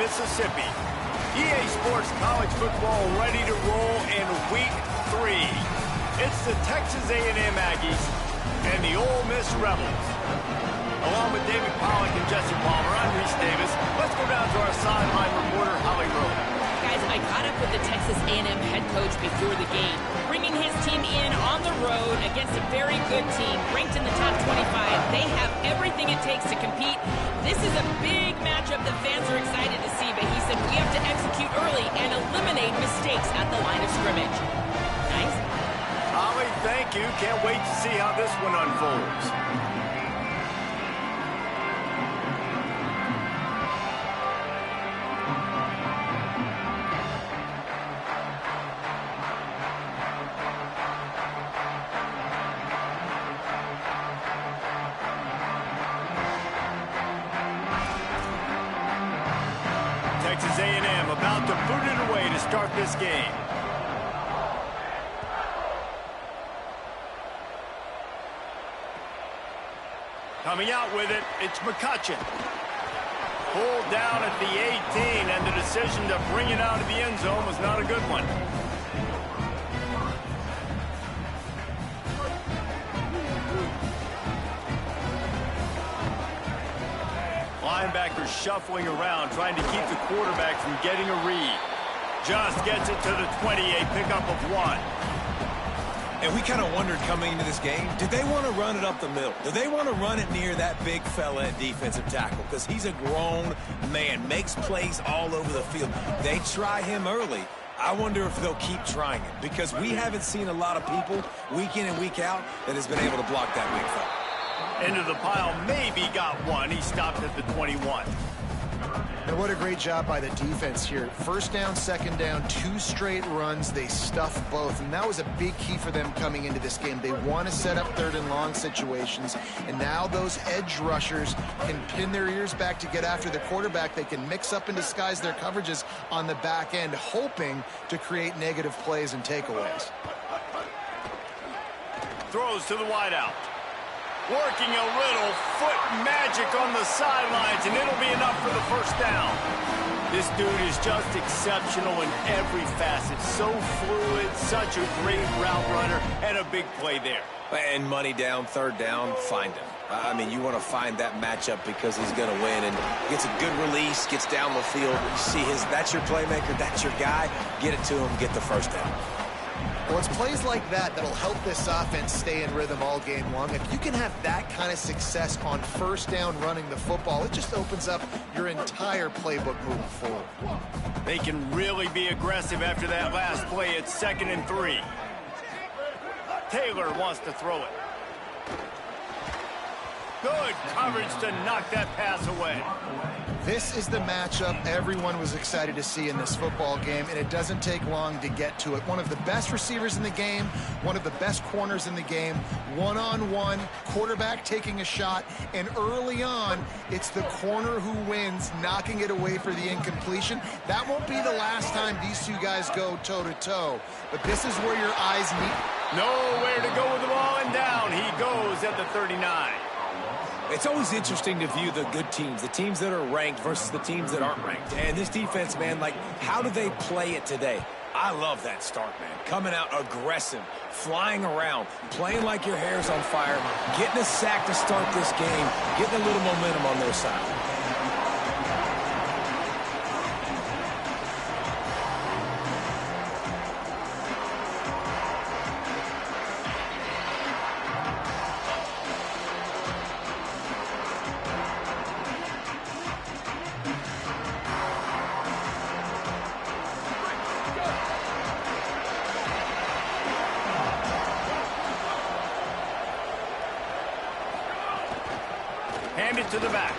Mississippi. EA Sports College Football ready to roll in Week 3. It's the Texas A&M Aggies and the Ole Miss Rebels. Along with David Pollack and Jesse Palmer, I'm Reese Davis. Let's go down to our sideline reporter, Holly Rowe. Guys, I caught up with the Texas A&M head coach before the game, bringing his team in on the road against a very good team, ranked in the top 25. They have everything it takes to compete. This is a big matchup that fans are excited to see, but he said we have to execute early and eliminate mistakes at the line of scrimmage. Nice? Holly, thank you. Can't wait to see how this one unfolds. Texas A&M about to boot it away to start this game. Coming out with it, it's McCutcheon. Pulled down at the 18, and the decision to bring it out of the end zone was not a good one. Linebacker shuffling around, trying to keep the quarterback from getting a read. Just gets it to the 20, a pickup of 1. And we kind of wondered coming into this game, did they want to run it up the middle? Do they want to run it near that big fella at defensive tackle? Because he's a grown man, makes plays all over the field. They try him early. I wonder if they'll keep trying it, because we haven't seen a lot of people week in and week out that has been able to block that big fella. Into the pile, maybe got one. He stopped at the 21. And what a great job by the defense here. First down, second down, 2 straight runs. They stuffed both, and that was a big key for them coming into this game. They want to set up third and long situations, and now those edge rushers can pin their ears back to get after the quarterback. They can mix up and disguise their coverages on the back end, hoping to create negative plays and takeaways. Throws to the wideout. Working a little foot magic on the sidelines, and it'll be enough for the first down. This dude is just exceptional in every facet. So fluid, such a great route runner, and a big play there. And money down, third down, find him. I mean, you want to find that matchup because he's going to win, and gets a good release, gets down the field. You see that's your playmaker, that's your guy. Get it to him, get the first down. Well, it's plays like that that'll help this offense stay in rhythm all game long. If you can have that kind of success on first down running the football, it just opens up your entire playbook moving forward. They can really be aggressive after that last play. It's 2nd and 3. Taylor wants to throw it. Good coverage to knock that pass away. This is the matchup everyone was excited to see in this football game, and it doesn't take long to get to it. One of the best receivers in the game, one of the best corners in the game, one-on-one, quarterback taking a shot, and early on, it's the corner who wins, knocking it away for the incompletion. That won't be the last time these two guys go toe-to-toe, but this is where your eyes meet. Nowhere to go with the ball, and down he goes at the 39. It's always interesting to view the good teams, the teams that are ranked versus the teams that aren't ranked. And this defense, man, like, how do they play it today? I love that start, man. Coming out aggressive, flying around, playing like your hair's on fire, getting a sack to start this game, getting a little momentum on their side. Handed to the back.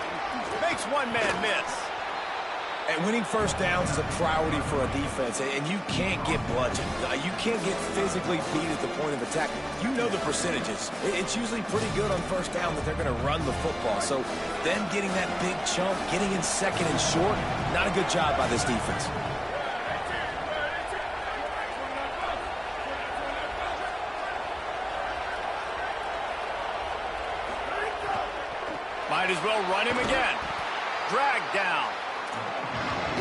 Makes one man miss. And winning first downs is a priority for a defense, and you can't get bludgeoned. You can't get physically beat at the point of attack. You know the percentages. It's usually pretty good on first down that they're going to run the football. So them getting that big chunk, getting in second and short, not a good job by this defense. Might as well run him again. Drag down.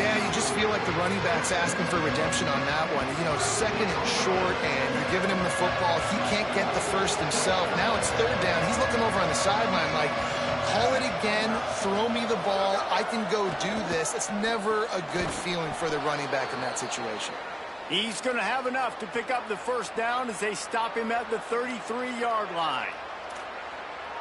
Yeah, you just feel like the running back's asking for redemption on that one. You know, second and short, and you're giving him the football. He can't get the first himself. Now it's third down. He's looking over on the sideline like, call it again, throw me the ball, I can go do this. It's never a good feeling for the running back in that situation. He's going to have enough to pick up the first down as they stop him at the 33-yard line.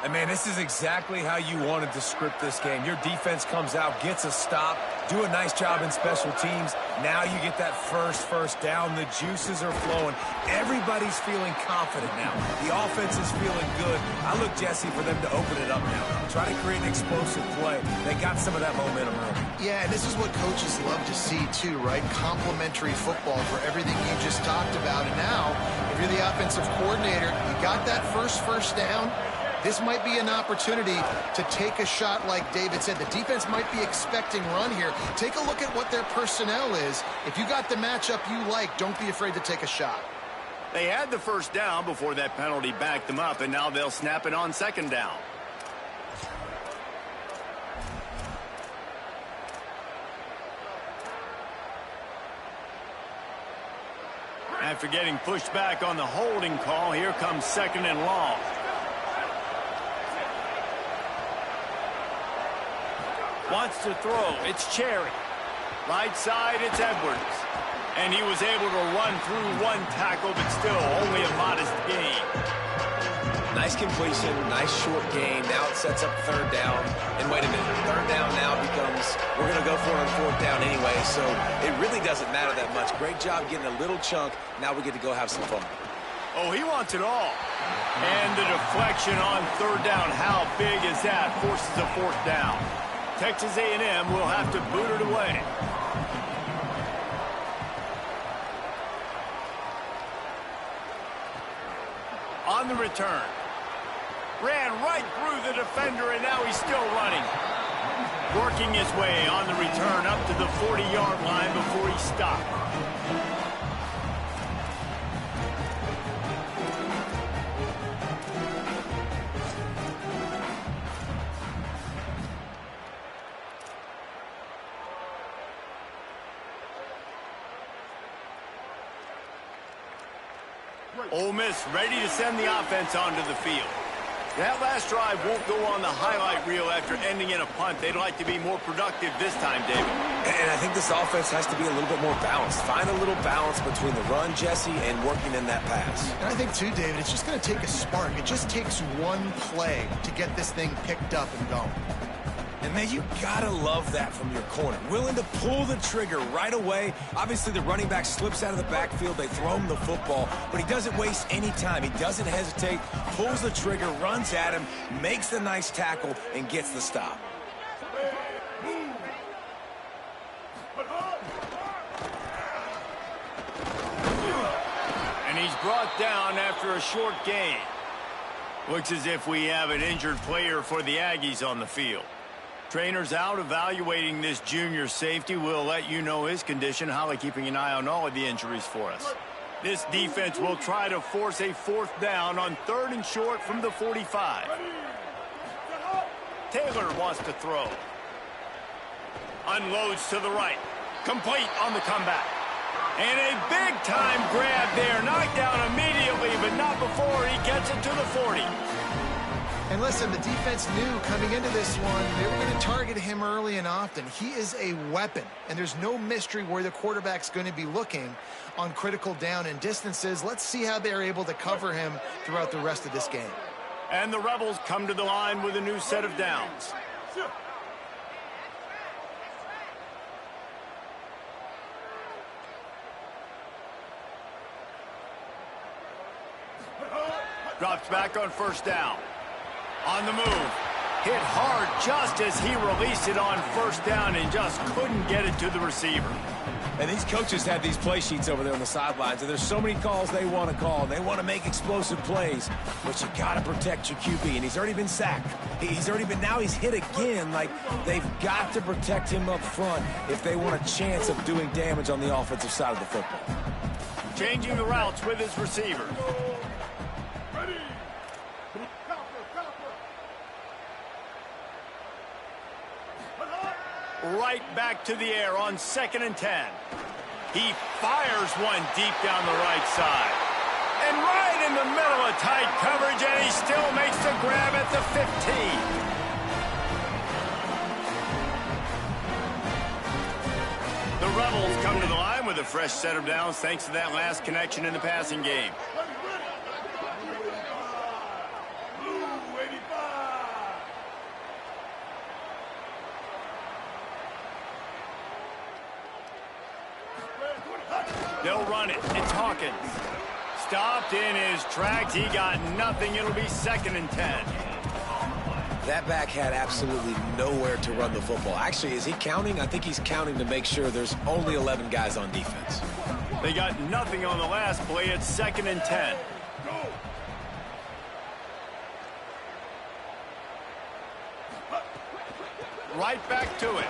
And, man, this is exactly how you wanted to script this game. Your defense comes out, gets a stop, do a nice job in special teams. Now you get that first down. The juices are flowing. Everybody's feeling confident now. The offense is feeling good. I look, Jesse, for them to open it up now. Try to create an explosive play. They got some of that momentum early. Yeah, and this is what coaches love to see, too, right? Complementary football for everything you just talked about. And now, if you're the offensive coordinator, you got that first down. This might be an opportunity to take a shot like David said. The defense might be expecting run here. Take a look at what their personnel is. If you got the matchup you like, don't be afraid to take a shot. They had the first down before that penalty backed them up, and now they'll snap it on second down. After getting pushed back on the holding call, here comes second and long. Wants to throw. It's Cherry. Right side, it's Edwards. And he was able to run through one tackle, but still only a modest gain. Nice completion, nice short gain. Now it sets up third down. And wait a minute, third down now becomes, we're going to go for it on fourth down anyway, so it really doesn't matter that much. Great job getting a little chunk. Now we get to go have some fun. Oh, he wants it all. And the deflection on third down. How big is that? Forces a fourth down. Texas A&M will have to boot it away. On the return. Ran right through the defender, and now he's still running. Working his way on the return up to the 40-yard line before he stopped. Ole Miss ready to send the offense onto the field. That last drive won't go on the highlight reel after ending in a punt. They'd like to be more productive this time, David. And I think this offense has to be a little bit more balanced. Find a little balance between the run, Jesse, and working in that pass. And I think, too, David, it's just going to take a spark. It just takes one play to get this thing picked up and going. And, man, you got to love that from your corner. Willing to pull the trigger right away. Obviously, the running back slips out of the backfield. They throw him the football, but he doesn't waste any time. He doesn't hesitate, pulls the trigger, runs at him, makes the nice tackle, and gets the stop. And he's brought down after a short gain. Looks as if we have an injured player for the Aggies on the field. Trainers out evaluating this junior safety. We'll let you know his condition. Holly keeping an eye on all of the injuries for us. This defense will try to force a fourth down on third and short from the 45. Taylor wants to throw. Unloads to the right. Complete on the comeback. And a big-time grab there. Knocked down immediately, but not before he gets it to the 40. And listen, the defense knew coming into this one, they were going to target him early and often. He is a weapon, and there's no mystery where the quarterback's going to be looking on critical down and distances. Let's see how they're able to cover him throughout the rest of this game. And the Rebels come to the line with a new set of downs. Drops back on first down. On the move. Hit hard just as he released it on first down and just couldn't get it to the receiver. And these coaches have these play sheets over there on the sidelines, and there's so many calls they want to call. They want to make explosive plays, but you got to protect your QB, and he's already been sacked. Now he's hit again. Like, they've got to protect him up front if they want a chance of doing damage on the offensive side of the football. Changing the routes with his receiver. right back to the air on 2nd and 10. He fires one deep down the right side. And right in the middle of tight coverage, and he still makes the grab at the 15. The Rebels come to the line with a fresh set of downs thanks to that last connection in the passing game. They'll run it. It's Hawkins. Stopped in his tracks. He got nothing. It'll be 2nd and 10. That back had absolutely nowhere to run the football. Actually, is he counting? I think he's counting to make sure there's only 11 guys on defense. They got nothing on the last play. It's 2nd and 10. Right back to it.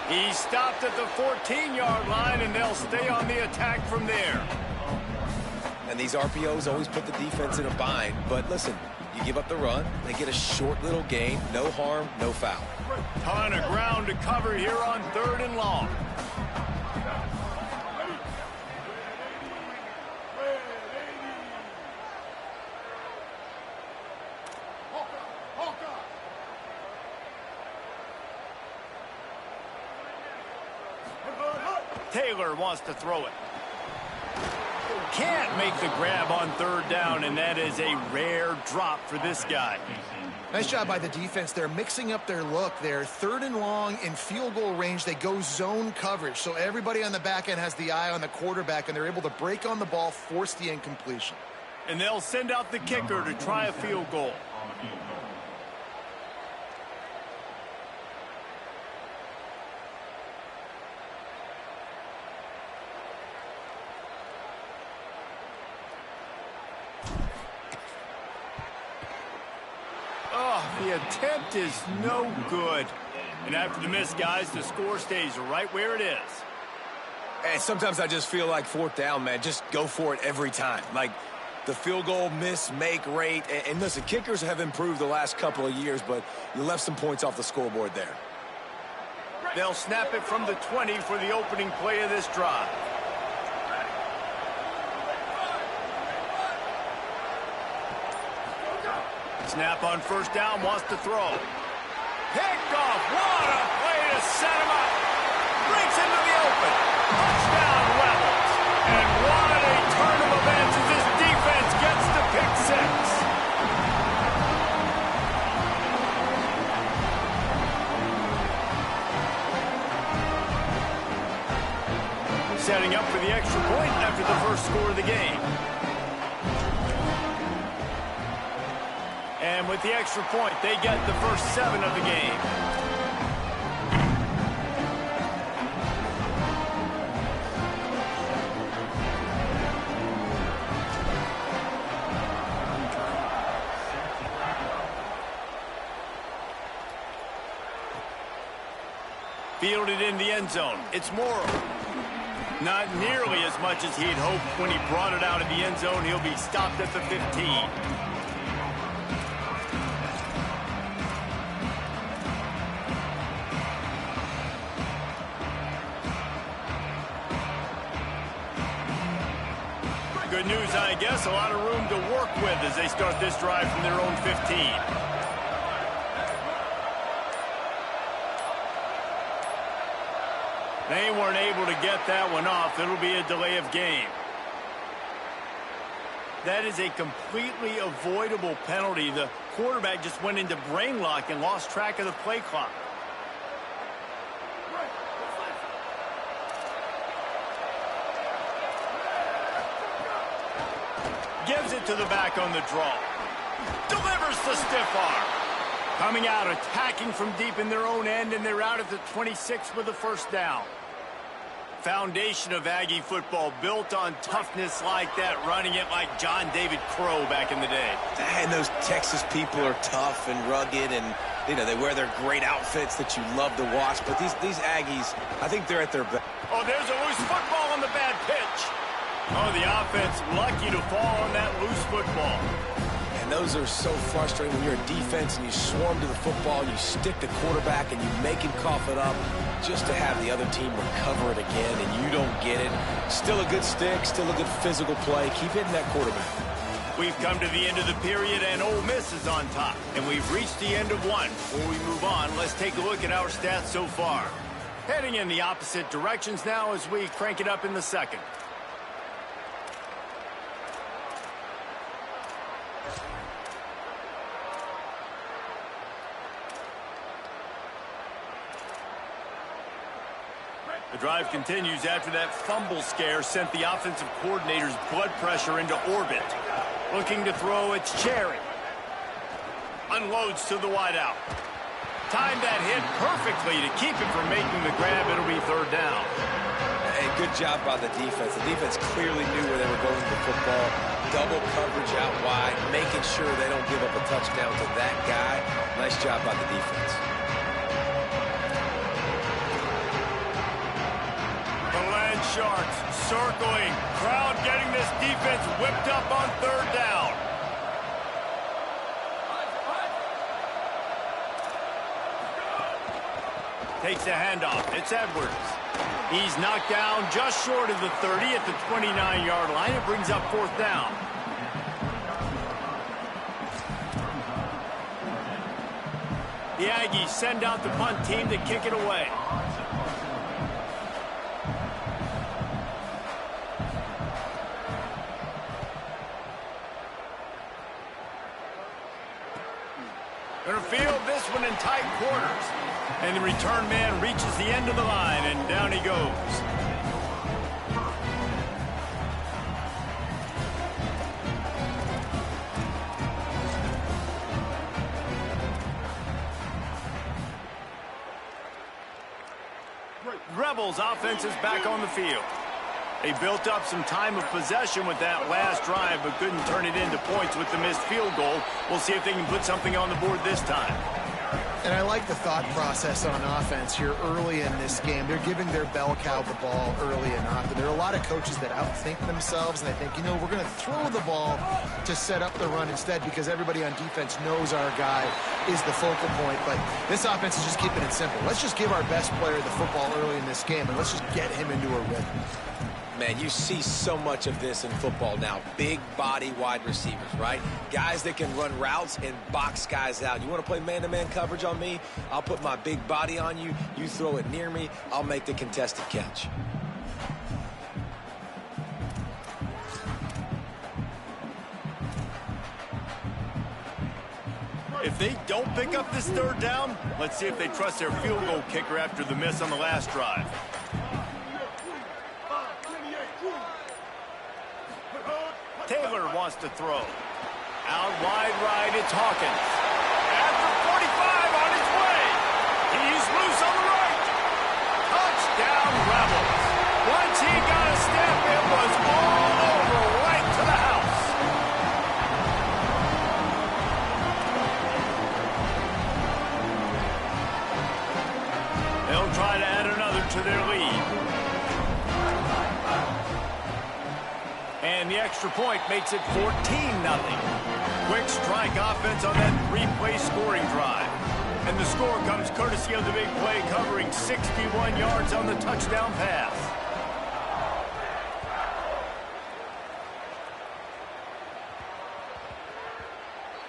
He stopped at the 14-yard line, and they'll stay on the attack from there. And these RPOs always put the defense in a bind. But listen, you give up the run, they get a short little gain, no harm, no foul. Ton of ground to cover here on 3rd and long. Taylor wants to throw it. Can't make the grab on 3rd down, and that is a rare drop for this guy. Nice job by the defense. They're mixing up their look. They're 3rd and long in field goal range. They go zone coverage, so everybody on the back end has the eye on the quarterback, and they're able to break on the ball, force the incompletion. And they'll send out the kicker to try a field goal. The attempt is no good. And after the miss, guys, the score stays right where it is. And sometimes I just feel like 4th down, man. Just go for it every time. Like the field goal miss, make rate. And listen, kickers have improved the last couple of years, but you left some points off the scoreboard there. They'll snap it from the 20 for the opening play of this drive. Snap on 1st down, wants to throw. Picked off. What a play to set him up. Breaks into the open. Touchdown, Rebels. And what a turn of events as this defense gets the pick 6. Setting up for the extra point after the first score of the game. And with the extra point, they get the first 7 of the game. Fielded in the end zone. It's Morrow. Not nearly as much as he'd hoped when he brought it out of the end zone. He'll be stopped at the 15. Good news, I guess. A lot of room to work with as they start this drive from their own 15. They weren't able to get that one off. It'll be a delay of game. That is a completely avoidable penalty. The quarterback just went into brain lock and lost track of the play clock. Gives it to the back on the draw. Delivers the stiff arm. Coming out, attacking from deep in their own end, and they're out at the 26 with the 1st down. Foundation of Aggie football built on toughness like that, running it like John David Crow back in the day. And those Texas people are tough and rugged, and you know they wear their great outfits that you love to watch. But these Aggies, I think they're at their best. Oh, there's a loose football on the bad pitch. Oh, the offense lucky to fall on that loose football. And those are so frustrating when you're a defense and you swarm to the football, you stick the quarterback, and you make him cough it up just to have the other team recover it again, and you don't get it. Still a good stick, still a good physical play. Keep hitting that quarterback. We've come to the end of the period, and Ole Miss is on top. And we've reached the end of one. Before we move on, let's take a look at our stats so far. Heading in the opposite directions now as we crank it up in the second. The drive continues after that fumble scare sent the offensive coordinator's blood pressure into orbit. Looking to throw, it's Cherry. Unloads to the wideout. Timed that hit perfectly to keep him from making the grab. It'll be third down. Hey, good job by the defense. The defense clearly knew where they were going with the football. Double coverage out wide, making sure they don't give up a touchdown to that guy. Nice job by the defense. Sharks circling. Crowd getting this defense whipped up on third down. Takes a handoff. It's Edwards. He's knocked down just short of the 30 at the 29-yard line. It brings up fourth down. The Aggies send out the punt team to kick it away. Going to field this one in tight quarters. And the return man reaches the end of the line, and down he goes. Rebels offense is back on the field. They built up some time of possession with that last drive, but couldn't turn it into points with the missed field goal. We'll see if they can put something on the board this time. And I like the thought process on offense here early in this game. They're giving their bell cow the ball early and often. There are a lot of coaches that outthink themselves, and they think, you know, we're going to throw the ball to set up the run instead because everybody on defense knows our guy is the focal point. But this offense is just keeping it simple. Let's just give our best player the football early in this game, and let's just get him into a rhythm. Man, you see so much of this in football now. Big body wide receivers, right? Guys that can run routes and box guys out. You want to play man-to-man coverage on me? I'll put my big body on you. You throw it near me, I'll make the contested catch. If they don't pick up this third down, let's see if they trust their field goal kicker after the miss on the last drive. Taylor wants to throw. Out wide right, it's Hawkins. At the 45 on his way. He's loose on the right. Touchdown, Rebels. Once he got a step, it was all over right to the house. They'll try to add another to their lead. And the extra point makes it 14-0. Quick strike offense on that three-play scoring drive. And the score comes courtesy of the big play covering 61 yards on the touchdown pass.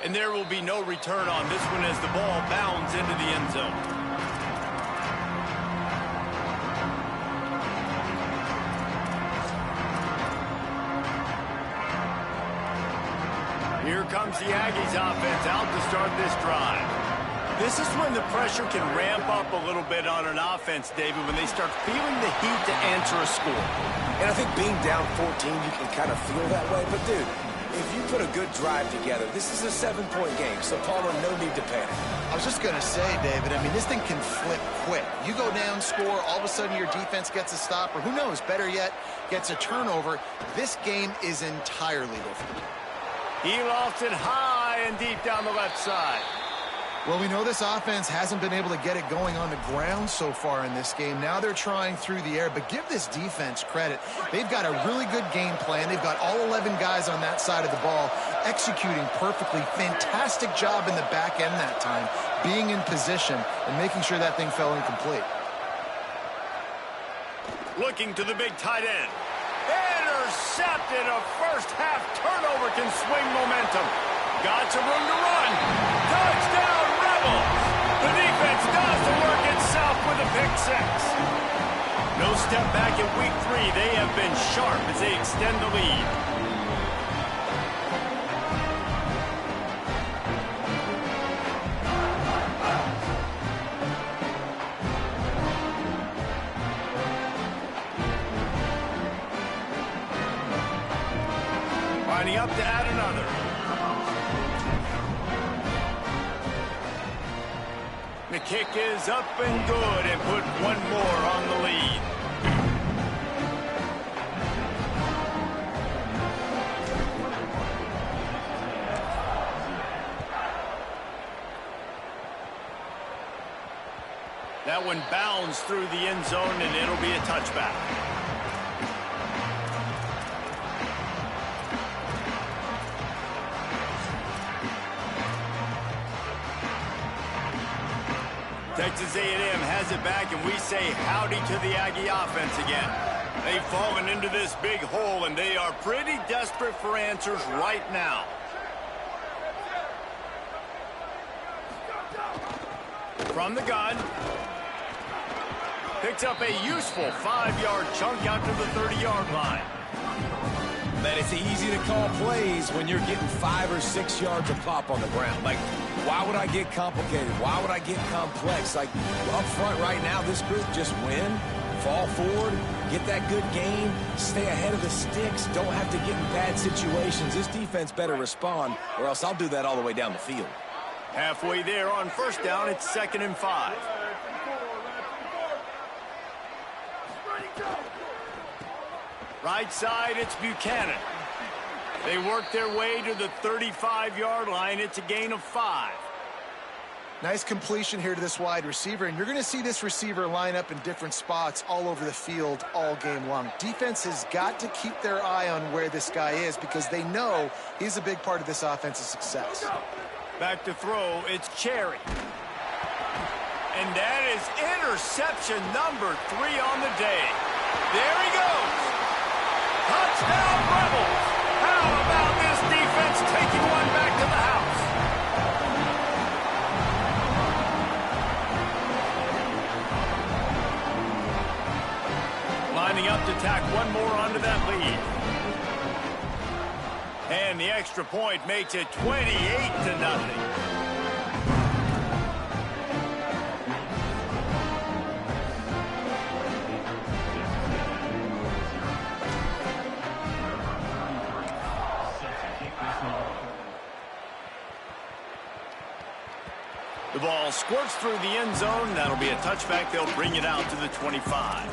And there will be no return on this one as the ball bounds into the end zone. Here comes the Aggies offense out to start this drive. This is when the pressure can ramp up a little bit on an offense, David, when they start feeling the heat to answer a score. And I think being down 14, you can kind of feel that way. But, dude, if you put a good drive together, this is a 7-point game. So, Palmer, no need to panic. I was just going to say, David, I mean, this thing can flip quick. You go down, score, all of a sudden your defense gets a stop, or who knows, better yet, gets a turnover. This game is entirely different. He lofts it high and deep down the left side. Well, we know this offense hasn't been able to get it going on the ground so far in this game. Now they're trying through the air, but give this defense credit. They've got a really good game plan. They've got all 11 guys on that side of the ball, executing perfectly. Fantastic job in the back end that time, being in position and making sure that thing fell incomplete. Looking to the big tight end. Intercepted. A first-half turnover can swing momentum. Got some room to run. Touchdown, Rebels. The defense does the work itself with a pick six. No step back in week 3. They have been sharp as they extend the lead. Lining up to add another. The kick is up and good and put one more on the lead. That one bounds through the end zone, and it'll be a touchback. Texas A&M has it back, and we say howdy to the Aggie offense again. They've fallen into this big hole, and they are pretty desperate for answers right now. From the gun. Picks up a useful 5-yard chunk out to the 30-yard line. Man, it's easy to call plays when you're getting 5 or 6 yards of pop on the ground. Like, why would I get complicated? Why would I get complex? Like, up front right now, this group just win, fall forward, get that good gain, stay ahead of the sticks, don't have to get in bad situations. This defense better respond, or else I'll do that all the way down the field. Halfway there on first down, it's 2nd and 5. Right side, it's Buchanan. They work their way to the 35-yard line. It's a gain of 5. Nice completion here to this wide receiver, and you're going to see this receiver line up in different spots all over the field all game long. Defense has got to keep their eye on where this guy is because they know he's a big part of this offense's success. Back to throw, it's Cherry. And that is interception number 3 on the day. There he goes. Touchdown, Rebels. How about this defense taking one back to the house? Lining up to tack one more onto that lead. And the extra point makes it 28-0. The ball squirts through the end zone. That'll be a touchback. They'll bring it out to the 25.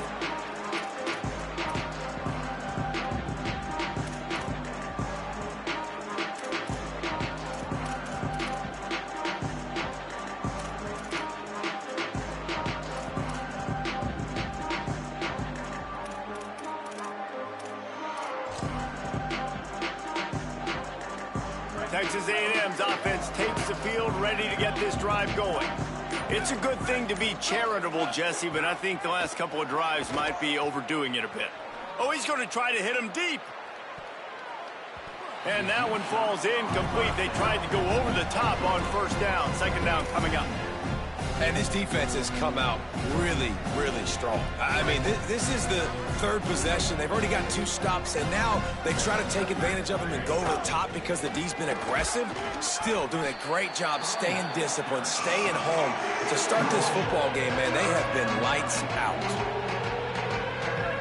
Texas A&M's offense takes the field, ready to get this drive going. It's a good thing to be charitable, Jesse, but I think the last couple of drives might be overdoing it a bit. Oh, he's going to try to hit him deep. And that one falls incomplete. They tried to go over the top on first down. 2nd down coming up. And this defense has come out really, really strong. I mean, this is the 3rd possession. They've already got 2 stops, and now they try to take advantage of them and go to the top because the D's been aggressive. Still doing a great job staying disciplined, staying home. To start this football game, man, they have been lights out.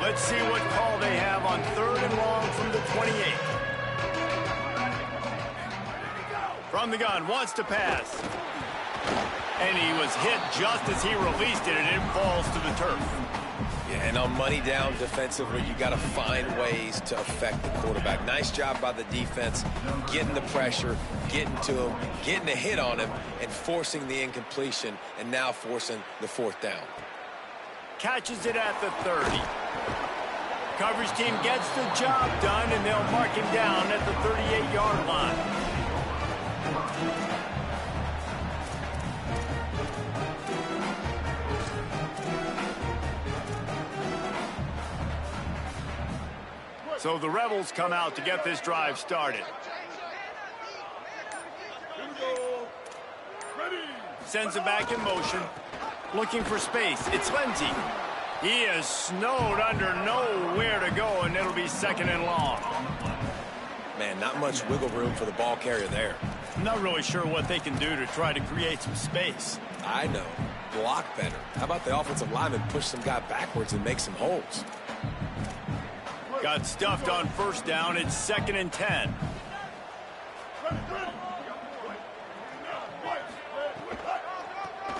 Let's see what call they have on 3rd and long from the 28. From the gun, wants to pass. And he was hit just as he released it, and it falls to the turf. Yeah, and on money down defensively, you got to find ways to affect the quarterback. Nice job by the defense, getting the pressure, getting to him, getting a hit on him, and forcing the incompletion, and now forcing the 4th down. Catches it at the 30. Coverage team gets the job done, and they'll mark him down at the 38-yard line. So the Rebels come out to get this drive started. Sends it back in motion. Looking for space. It's Lindsey. He is snowed under, nowhere to go, and it'll be second and long. Man, not much wiggle room for the ball carrier there. I'm not really sure what they can do to try to create some space. I know. Block better. How about the offensive lineman push some guy backwards and make some holes? Got stuffed on first down. It's second and 10.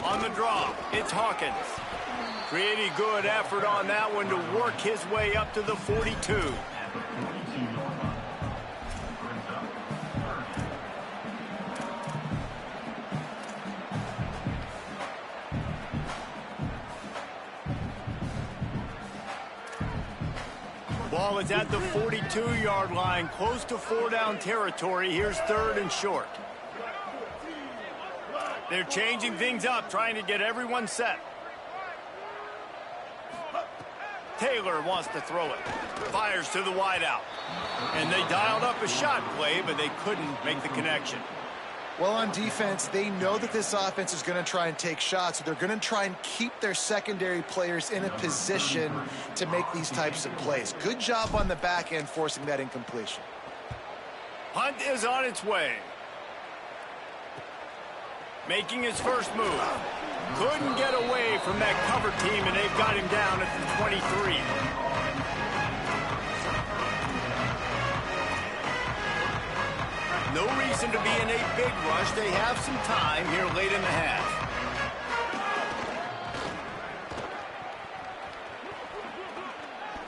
On the draw, it's Hawkins. Pretty good effort on that one to work his way up to the 42. Ball is at the 42-yard line, close to 4-down territory. Here's third and short. They're changing things up, trying to get everyone set. Taylor wants to throw it. Fires to the wideout. And they dialed up a shot play, but they couldn't make the connection. Well, on defense, they know that this offense is going to try and take shots. So they're going to try and keep their secondary players in a position to make these types of plays. Good job on the back end forcing that incompletion. Hunt is on its way. Making his first move. Couldn't get away from that cover team, and they've got him down at the 23. No reason to be in a big rush. They have some time here late in the half.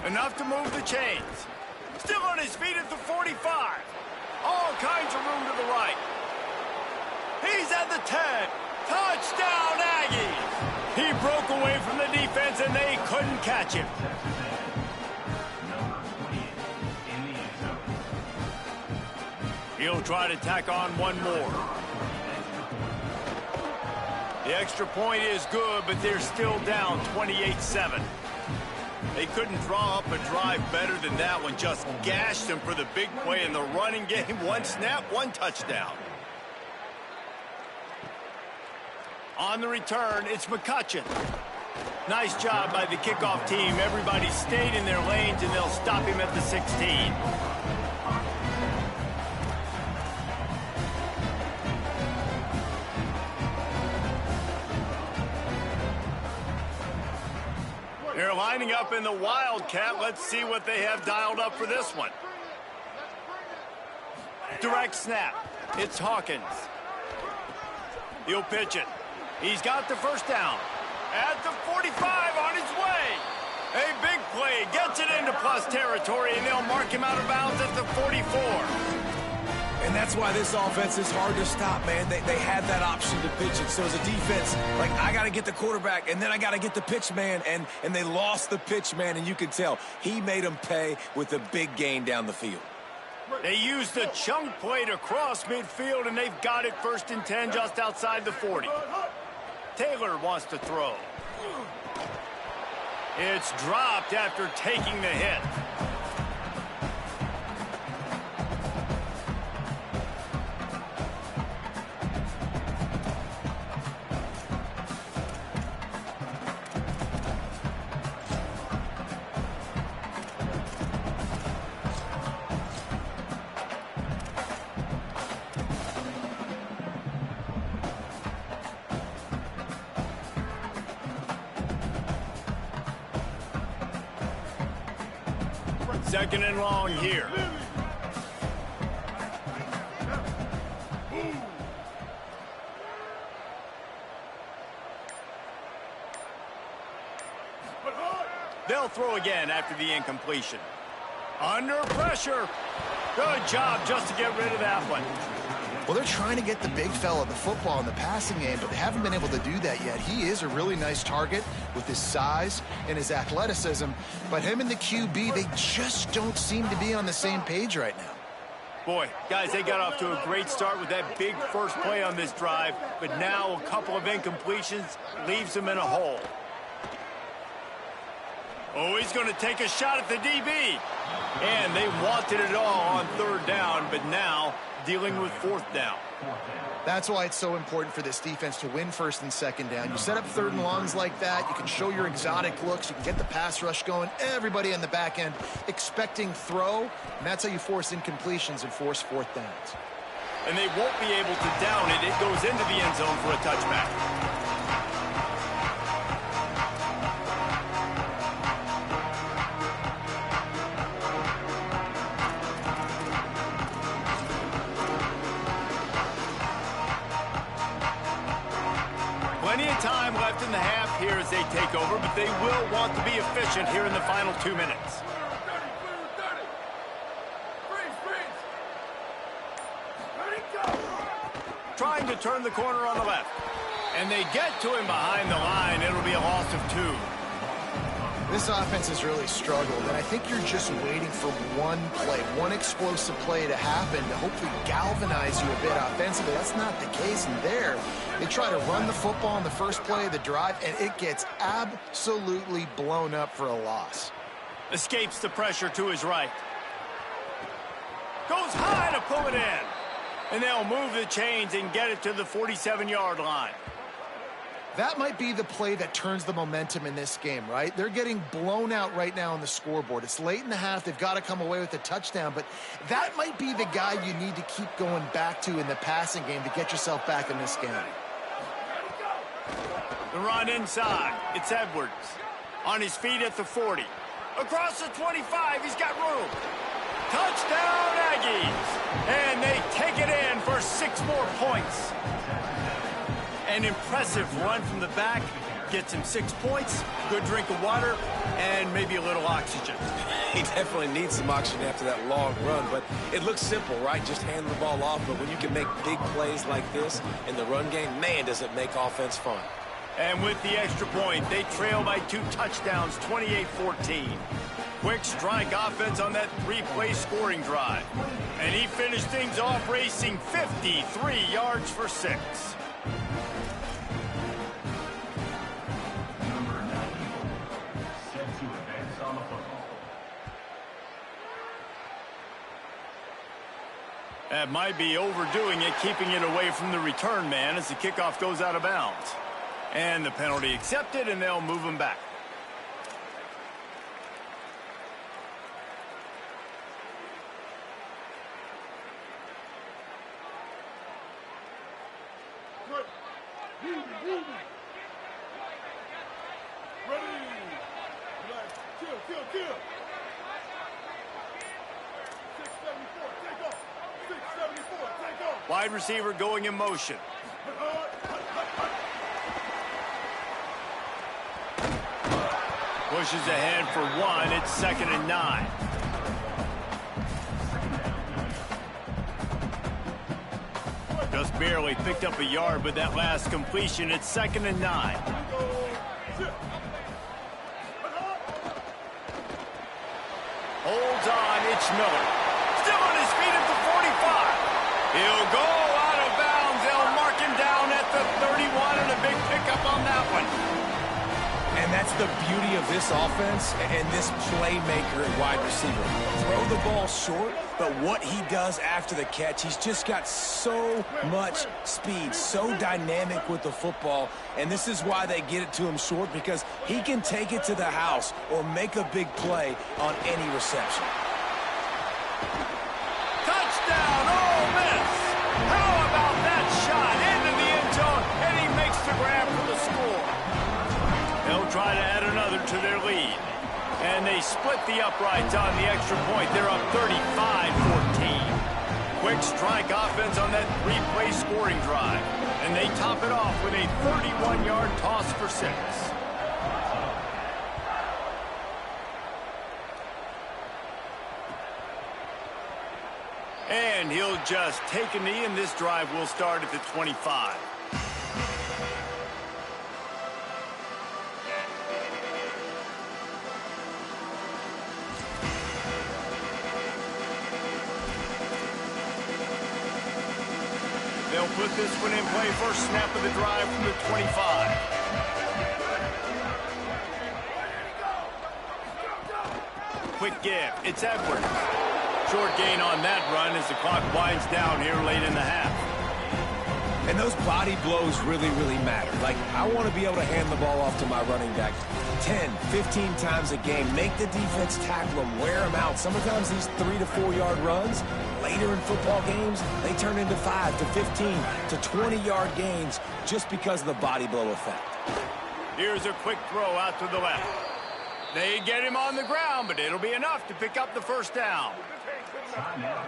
Enough to move the chains. Still on his feet at the 45. All kinds of room to the right. He's at the 10. Touchdown, Aggies! He broke away from the defense, and they couldn't catch him. He'll try to tack on one more. The extra point is good, but they're still down 28-7. They couldn't draw up a drive better than that one. Just gashed them for the big play in the running game. One snap, one touchdown. On the return, it's McCutcheon. Nice job by the kickoff team. Everybody stayed in their lanes, and they'll stop him at the 16. They're lining up in the Wildcat. Let's see what they have dialed up for this one. Direct snap. It's Hawkins. He'll pitch it. He's got the first down. At the 45, on his way. A big play. Gets it into plus territory, and they'll mark him out of bounds at the 44. And that's why this offense is hard to stop, man. They had that option to pitch it. So as a defense, like, I got to get the quarterback, and then I got to get the pitch man, and they lost the pitch man, and you can tell he made them pay with a big gain down the field. They used the chunk play to cross midfield, and they've got it first and 10 just outside the 40. Taylor wants to throw. It's dropped after taking the hit. Second and long here. They'll throw again after the incompletion. Under pressure. Good job just to get rid of that one. Well, they're trying to get the big fella the football in the passing game, but they haven't been able to do that yet. He is a really nice target with his size and his athleticism, but him and the QB, they just don't seem to be on the same page right now. Boy, guys, they got off to a great start with that big first play on this drive, but now a couple of incompletions leaves them in a hole. Oh, he's going to take a shot at the DB. And they wanted it all on third down, but now dealing with fourth down. That's why it's so important for this defense to win first and second down. You set up third and longs like that, you can show your exotic looks, you can get the pass rush going, everybody on the back end expecting throw, and that's how you force incompletions and force fourth downs. And they won't be able to down it. It goes into the end zone for a touchback. Plenty of time left in the half here as they take over, but they will want to be efficient here in the final 2 minutes. Trying to turn the corner on the left. And they get to him behind the line. It'll be a loss of 2. This offense has really struggled, and I think you're just waiting for one play, one explosive play to happen to hopefully galvanize you a bit offensively. That's not the case in there. They try to run the football in the first play of the drive, and it gets absolutely blown up for a loss. Escapes the pressure to his right. Goes high to pull it in. And they'll move the chains and get it to the 47-yard line. That might be the play that turns the momentum in this game, right? They're getting blown out right now on the scoreboard. It's late in the half. They've got to come away with a touchdown, but that might be the guy you need to keep going back to in the passing game to get yourself back in this game. The run inside. It's Edwards. On his feet at the 40. Across the 25. He's got room. Touchdown, Aggies. And they take it in for 6 more points. An impressive run from the back. Gets him 6 points, good drink of water, and maybe a little oxygen. He definitely needs some oxygen after that long run, but it looks simple, right? Just hand the ball off, but when you can make big plays like this in the run game, man, does it make offense fun. And with the extra point, they trail by 2 touchdowns, 28-14. Quick strike offense on that 3-play scoring drive. And he finished things off racing 53 yards for 6. That might be overdoing it, keeping it away from the return man as the kickoff goes out of bounds. And the penalty accepted, and they'll move him back. Wide receiver going in motion. Pushes ahead for 1. It's 2nd and 9. Just barely picked up a yard, but that last completion, it's 2nd and 9. Holds on, it's Miller. Still on his feet at the 45. He'll go out of bounds. They'll mark him down at the 31, and a big pickup on that one. And that's the beauty of this offense and this playmaker at wide receiver. Throw the ball short, but what he does after the catch, he's just got so much speed, so dynamic with the football, and this is why they get it to him short, because he can take it to the house or make a big play on any reception. Touchdown, Ole Miss! How about that shot into the end zone, and he makes the grab for the score. They'll try to add another to their lead. And they split the uprights on the extra point. They're up 35-14. Quick strike offense on that 3-play scoring drive. And they top it off with a 31-yard toss for 6. And he'll just take a knee, and this drive will start at the 25. They'll put this one in play. First snap of the drive from the 25. Quick give. It's Edwards. Short gain on that run as the clock winds down here late in the half. And those body blows really, really matter. Like, I want to be able to hand the ball off to my running back 10, 15 times a game. Make the defense tackle them, wear them out. Sometimes these 3 to 4 yard runs, later in football games, they turn into 5 to 15 to 20-yard gains just because of the body blow effect. Here's a quick throw out to the left. They get him on the ground, but it'll be enough to pick up the first down.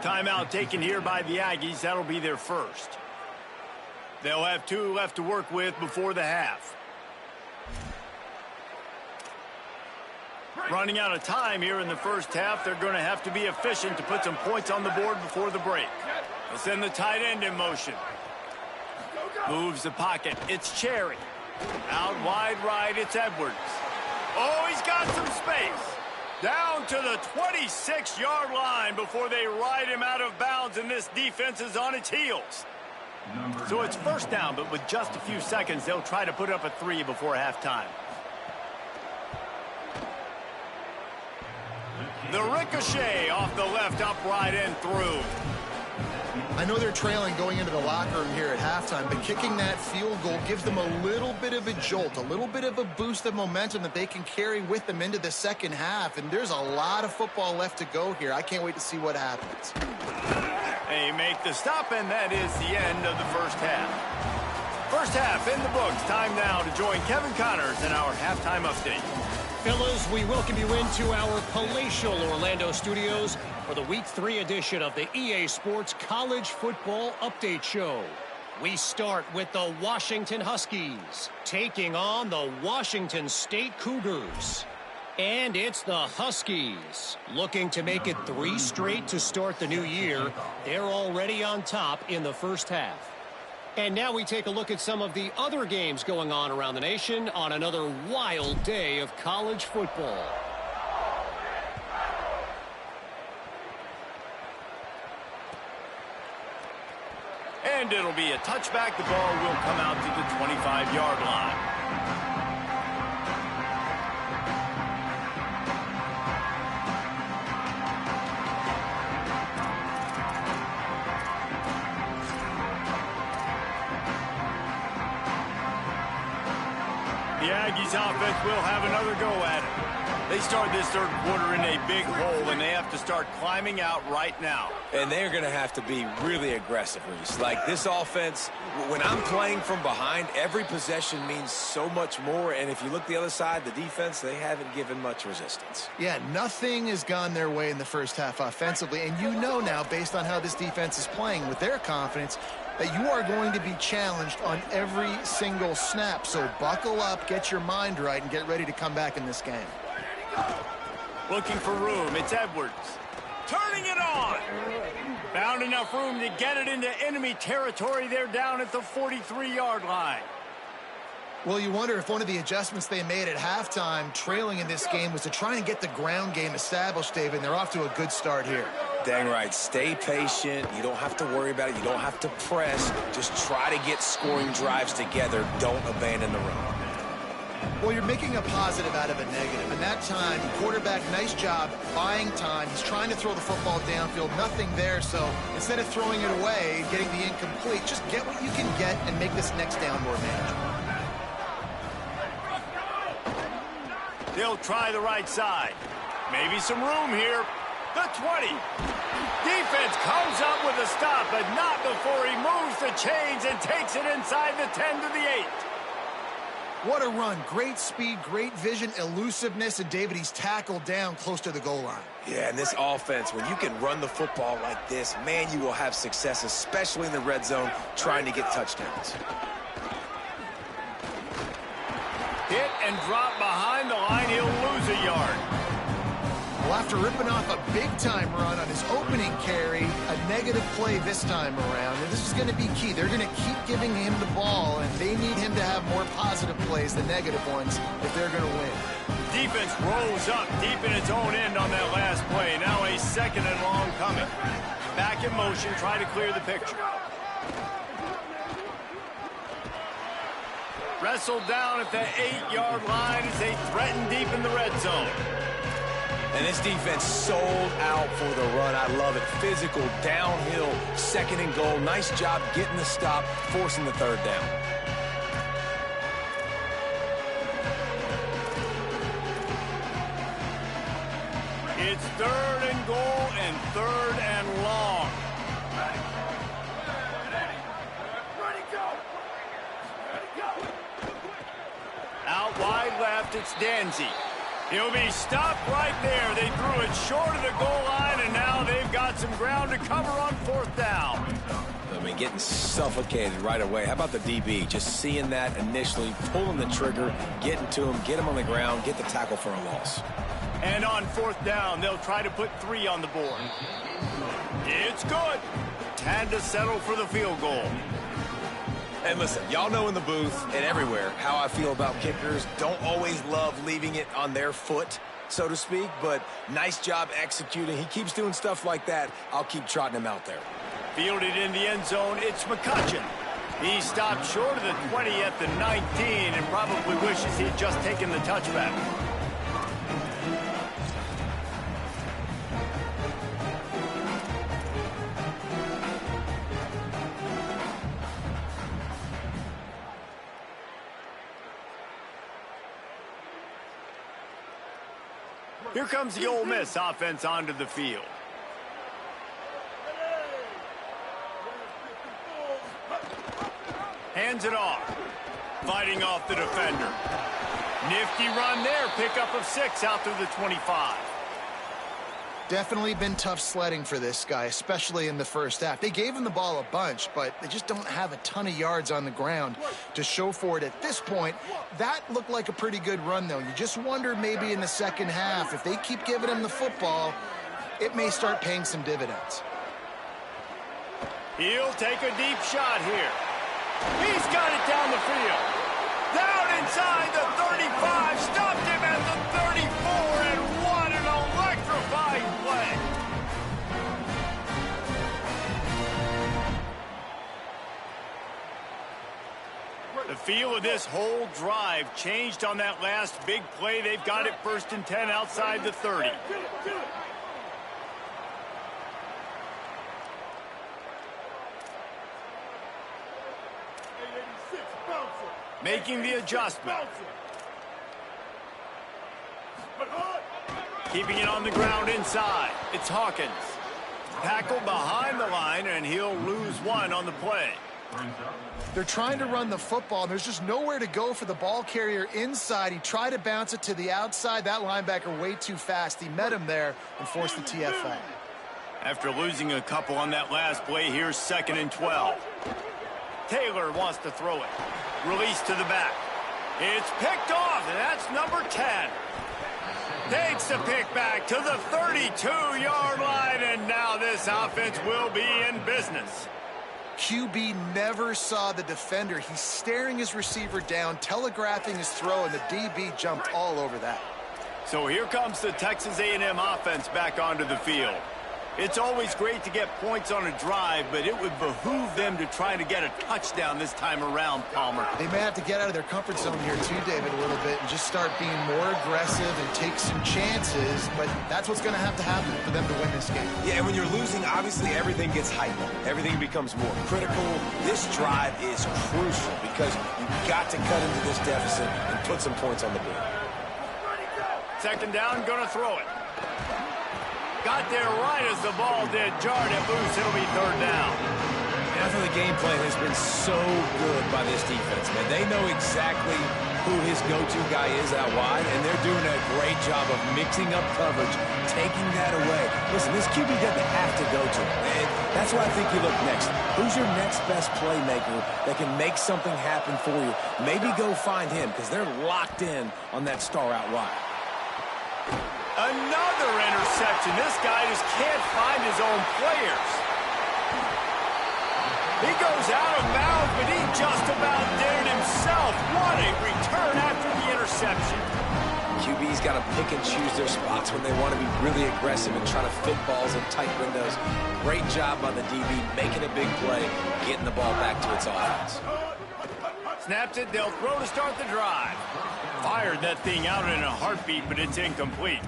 Timeout taken here by the Aggies. That'll be their first. They'll have 2 left to work with before the half. Running out of time here in the first half. They're going to have to be efficient to put some points on the board before the break. They'll send the tight end in motion. Moves the pocket. It's Cherry. Out wide right, it's Edwards. Oh, he's got some space. Down to the 26-yard line before they ride him out of bounds, and this defense is on its heels. So it's first down, but with just a few seconds, they'll try to put up a 3 before halftime. The ricochet off the left upright and through. I know they're trailing going into the locker room here at halftime, but kicking that field goal gives them a little bit of a jolt, a little bit of a boost of momentum that they can carry with them into the second half. And there's a lot of football left to go here. I can't wait to see what happens. They make the stop, and that is the end of the first half. First half in the books. Time now to join Kevin Connors in our halftime update. Fellas, we welcome you into our palatial Orlando studios for the Week 3 edition of the EA Sports College Football Update Show. We start with the Washington Huskies taking on the Washington State Cougars. And it's the Huskies looking to make it 3 straight to start the new year. They're already on top in the first half. And now we take a look at some of the other games going on around the nation on another wild day of college football. And it'll be a touchback. The ball will come out to the 25-yard line. The Aggies offense will have another go at it. They start this third quarter in a big hole, and they have to start climbing out right now. And they're going to have to be really aggressive, Reese. Like, this offense, when I'm playing from behind, every possession means so much more. And if you look the other side, the defense, they haven't given much resistance. Yeah, nothing has gone their way in the first half offensively. And you know now, based on how this defense is playing with their confidence, that you are going to be challenged on every single snap. So buckle up, get your mind right, and get ready to come back in this game. Looking for room. It's Edwards. Turning it on. Found enough room to get it into enemy territory. They're down at the 43-yard line. Well, you wonder if one of the adjustments they made at halftime, trailing in this game, was to try and get the ground game established, David, and they're off to a good start here. Dang right. Stay patient. You don't have to worry about it. You don't have to press. Just try to get scoring drives together. Don't abandon the run. Well, you're making a positive out of a negative. And that time, quarterback, nice job buying time. He's trying to throw the football downfield. Nothing there. So instead of throwing it away, getting the incomplete, just get what you can get and make this next down more manageable. They'll try the right side. Maybe some room here. The 20. Defense comes up with a stop, but not before he moves the chains and takes it inside the 10 to the 8. What a run. Great speed, great vision, elusiveness, and David, he's tackled down close to the goal line. Yeah, and this offense, when you can run the football like this, man, you will have success, especially in the red zone, trying to get touchdowns. Hit and drop behind the line. He'll lose a yard. Well, after ripping off a big-time run on his opening carry, a negative play this time around, and this is going to be key. They're going to keep giving him the ball, and they need him to have more positive plays than negative ones if they're going to win. Defense rose up deep in its own end on that last play. Now a second and long coming. Back in motion, try to clear the picture. Wrestled down at the 8-yard line as they threaten deep in the red zone. And this defense sold out for the run. I love it. Physical, downhill, second and goal. Nice job getting the stop, forcing the third down. It's third and goal and third and long. Out wide left, it's Danzy. He'll be stopped right there. They threw it short of the goal line, and now they've got some ground to cover on fourth down. I mean, getting suffocated right away. How about the DB? Just seeing that initially, pulling the trigger, getting to him, get him on the ground, get the tackle for a loss. And on fourth down, they'll try to put 3 on the board. It's good. Time to settle for the field goal. And listen, y'all know in the booth and everywhere how I feel about kickers. Don't always love leaving it on their foot, so to speak, but nice job executing. He keeps doing stuff like that. I'll keep trotting him out there. Fielded in the end zone, it's McCutcheon. He stopped short of the 20 at the 19 and probably wishes he'd just taken the touchback. Here comes the Ole Miss offense onto the field. Hands it off. Fighting off the defender. Nifty run there. Pickup of 6 out to the 25. Definitely been tough sledding for this guy, especially in the first half. They gave him the ball a bunch, but they just don't have a ton of yards on the ground to show for it at this point. That looked like a pretty good run, though. You just wonder maybe in the second half, if they keep giving him the football, it may start paying some dividends. He'll take a deep shot here. He's got it down the field. Down inside the 35. Stopped him at the 34, and what an electrifying play. The feel of this whole drive changed on that last big play. They've got it 1st and 10 outside the 30. Making the adjustment. Keeping it on the ground inside. It's Hawkins. Tackled behind the line, and he'll lose 1 on the play. They're trying to run the football, and there's just nowhere to go for the ball carrier inside. He tried to bounce it to the outside. That linebacker way too fast. He met him there and forced the TFL. After losing a couple on that last play, here's 2nd and 12. Taylor wants to throw it. Release to the back. It's picked off, and that's number 10. Takes the pick back to the 32-yard line, and now this offense will be in business. QB never saw the defender. He's staring his receiver down, telegraphing his throw, and the DB jumped all over that. So here comes the Texas A&M offense back onto the field. It's always great to get points on a drive, but it would behoove them to try to get a touchdown this time around, Palmer. They may have to get out of their comfort zone here too, David, a little bit and just start being more aggressive and take some chances, but that's what's going to happen for them to win this game. Yeah, and when you're losing, obviously everything gets heightened. Everything becomes more critical. This drive is crucial because you've got to cut into this deficit and put some points on the board. 2nd down, going to throw it. Got there right as the ball did. Jarred it loose. It'll be 3rd down. And I think the game plan has been so good by this defense, man. They know exactly who his go-to guy is out wide, and they're doing a great job of mixing up coverage, taking that away. Listen, this QB doesn't have to go to him, and that's why I think you look next. Who's your next best playmaker that can make something happen for you? Maybe go find him because they're locked in on that star out wide. Another interception. This guy just can't find his own players. He goes out of bounds, but he just about did it himself. What a return after the interception. QB's got to pick and choose their spots when they want to be really aggressive and try to fit balls in tight windows. Great job by the DB, making a big play, getting the ball back to its offense. Snaps it, they'll throw to start the drive. Fired that thing out in a heartbeat, but it's incomplete.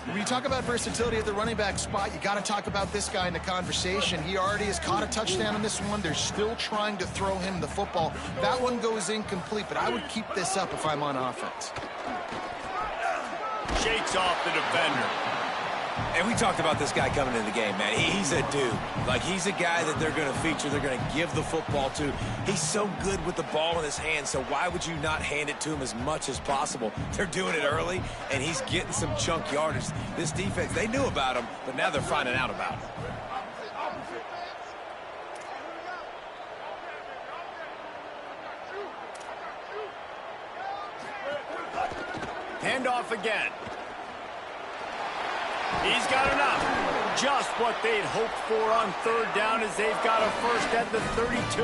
When you talk about versatility at the running back spot, you got to talk about this guy in the conversation. He already has caught a touchdown on this one. They're still trying to throw him the football. That one goes incomplete, but I would keep this up if I'm on offense. Shakes off the defender. And we talked about this guy coming in the game, man. He's a dude. Like, he's a guy that they're going to feature, they're going to give the football to. He's so good with the ball in his hand, so why would you not hand it to him as much as possible? They're doing it early, and he's getting some chunk yardage. This defense, they knew about him, but now they're finding out about him. Handoff again. He's got enough. Just what they'd hoped for on third down as they've got a first at the 32.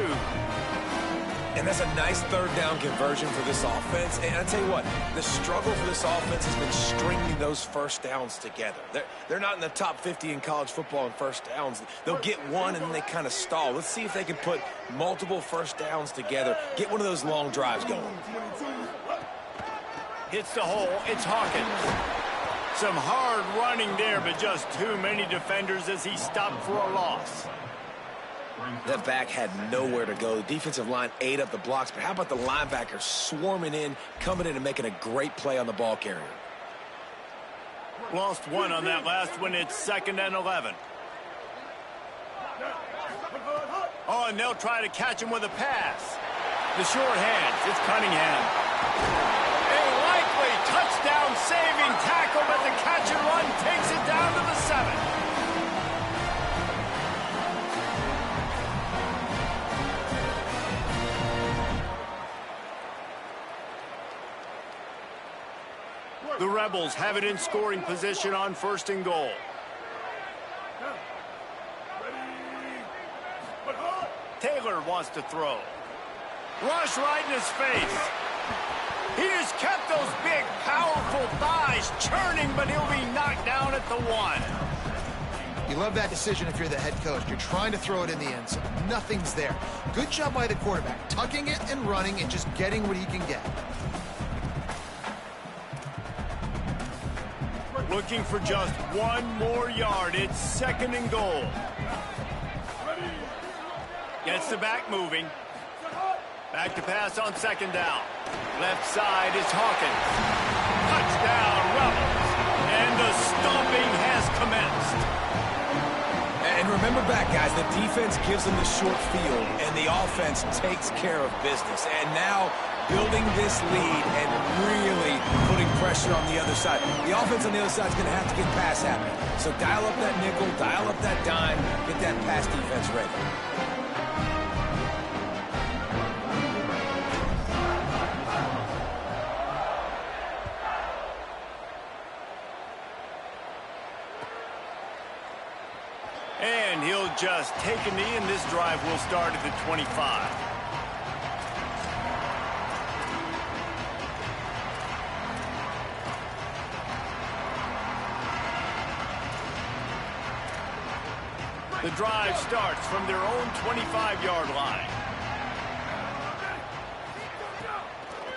And that's a nice third down conversion for this offense. And I tell you what, the struggle for this offense has been stringing those first downs together. They're not in the top 50 in college football in first downs. They'll get one and then they kind of stall. Let's see if they can put multiple first downs together, get one of those long drives going. Hits the hole. It's Hawkins. Some hard running there, but just too many defenders as he stopped for a loss. That back had nowhere to go. The defensive line ate up the blocks, but how about the linebacker swarming in, coming in and making a great play on the ball carrier? Lost one on that last one. It's 2nd and 11. Oh, and they'll try to catch him with a pass. The short hands. It's Cunningham. Touchdown saving tackle, but the catch and run takes it down to the 7. The Rebels have it in scoring position on 1st and goal. Taylor wants to throw. Rush right in his face. He just kept those big, powerful thighs churning, but he'll be knocked down at the 1. You love that decision if you're the head coach. You're trying to throw it in the end zone. Nothing's there. Good job by the quarterback, tucking it and running and just getting what he can get. Looking for just one more yard. It's 2nd and goal. Gets the back moving. Back to pass on 2nd down. Left side is Hawkins. Touchdown, Rebels. And the stomping has commenced. And remember back, guys, the defense gives them the short field, and the offense takes care of business. And now building this lead and really putting pressure on the other side. The offense on the other side is going to have to get pass happy. So dial up that nickel, dial up that dime, get that pass defense ready. And he'll just take a knee, and this drive will start at the 25. The drive starts from their own 25-yard line.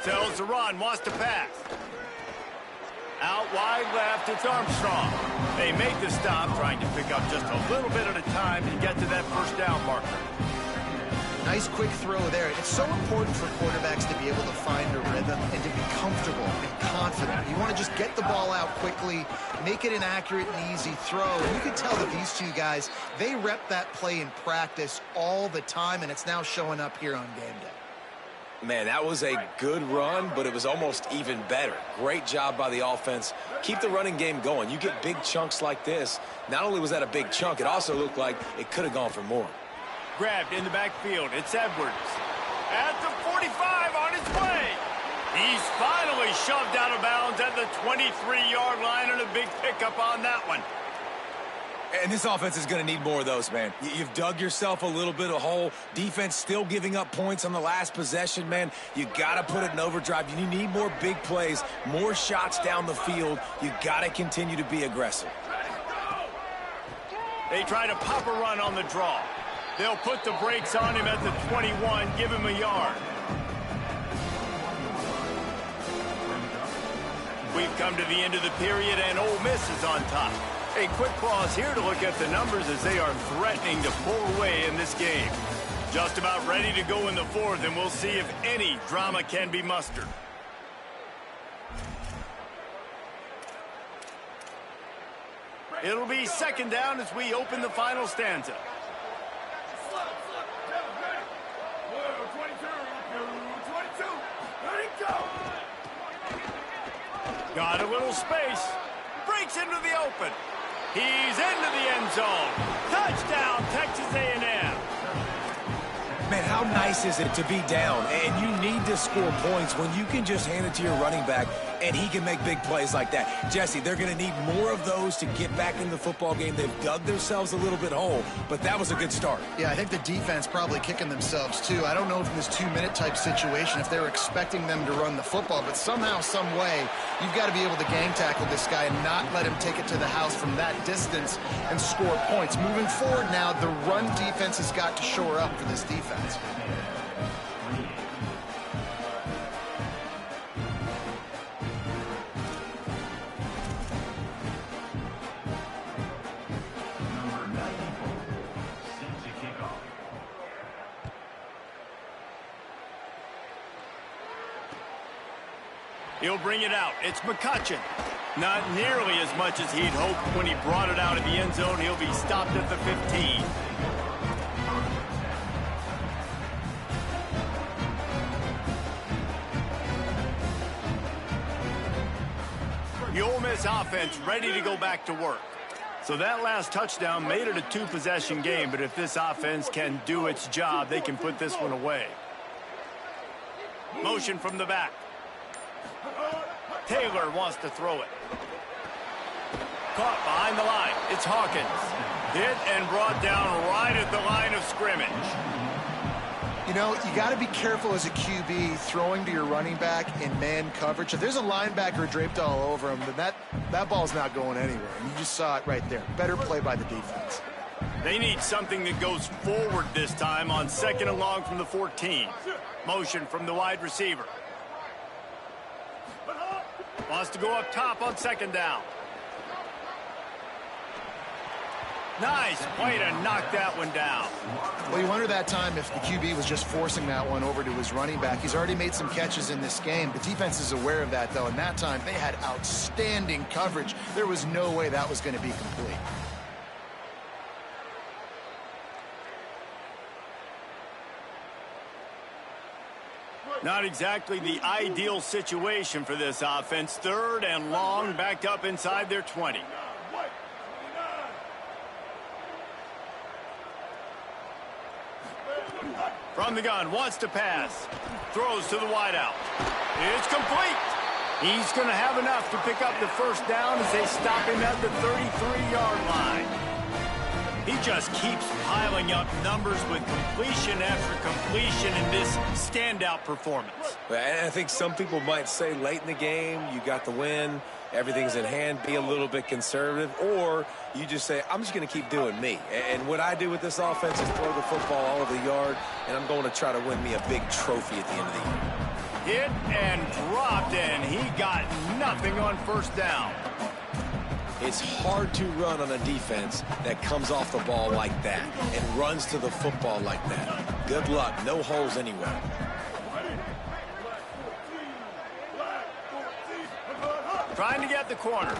Tells the run, wants to pass. Out wide left, it's Armstrong. They make the stop, trying to pick up just a little bit at a time to get to that first down marker. Nice quick throw there. It's so important for quarterbacks to be able to find a rhythm and to be comfortable and confident. You want to just get the ball out quickly, make it an accurate and easy throw. And you can tell that these two guys, they rep that play in practice all the time, and it's now showing up here on game day. Man, that was a good run, but it was almost even better. Great job by the offense. Keep the running game going. You get big chunks like this. Not only was that a big chunk, it also looked like it could have gone for more. Grabbed in the backfield. It's Edwards. At the 45 on his way. He's finally shoved out of bounds at the 23-yard line, and a big pickup on that one. And this offense is going to need more of those, man. You've dug yourself a little bit of hole. Defense still giving up points on the last possession, man. You got to put it in overdrive. You need more big plays, more shots down the field. You got to continue to be aggressive. They try to pop a run on the draw. They'll put the brakes on him at the 21, give him a yard. We've come to the end of the period, and Ole Miss is on top. A quick pause here to look at the numbers as they are threatening to pull away in this game. Just about ready to go in the fourth, and we'll see if any drama can be mustered. It'll be second down as we open the final stanza. Got a little space. Breaks into the open. He's into the end zone. Touchdown, Texas A&M. Man, how nice is it to be down and you need to score points when you can just hand it to your running back and he can make big plays like that? Jesse, they're going to need more of those to get back in the football game. They've dug themselves a little bit whole, but that was a good start. Yeah, I think the defense probably kicking themselves too. I don't know if in this 2-minute type situation if they're expecting them to run the football, but somehow, some way, you've got to be able to gang tackle this guy and not let him take it to the house from that distance and score points. Moving forward now, the run defense has got to shore up for this defense. He'll bring it out. It's McCutcheon. Not nearly as much as he'd hoped when he brought it out of the end zone. He'll be stopped at the 15. The Ole Miss offense ready to go back to work. So that last touchdown made it a two-possession game, but if this offense can do its job, they can put this one away. Motion from the back. Taylor wants to throw it. Caught behind the line. It's Hawkins. Hit and brought down right at the line of scrimmage. You know, you got to be careful as a QB throwing to your running back in man coverage. If there's a linebacker draped all over him, then that ball's not going anywhere. And you just saw it right there. Better play by the defense. They need something that goes forward this time on second and long from the 14. Motion from the wide receiver. Wants to go up top on second down. Nice way to knock that one down. Well, you wonder that time if the QB was just forcing that one over to his running back. He's already made some catches in this game. The defense is aware of that, though, and that time they had outstanding coverage. There was no way that was going to be complete. Not exactly the ideal situation for this offense. Third and long, backed up inside their 20. From the gun, wants to pass. Throws to the wideout. It's complete. He's going to have enough to pick up the first down as they stop him at the 33-yard line. He just keeps piling up numbers with completion after completion in this standout performance. And I think some people might say late in the game, you got the win, everything's in hand, be a little bit conservative, or you just say, I'm just going to keep doing me. And what I do with this offense is throw the football all over the yard, and I'm going to try to win me a big trophy at the end of the year. Hit and dropped, and he got nothing on first down. It's hard to run on a defense that comes off the ball like that and runs to the football like that. Good luck. No holes anywhere. Trying to get the corner.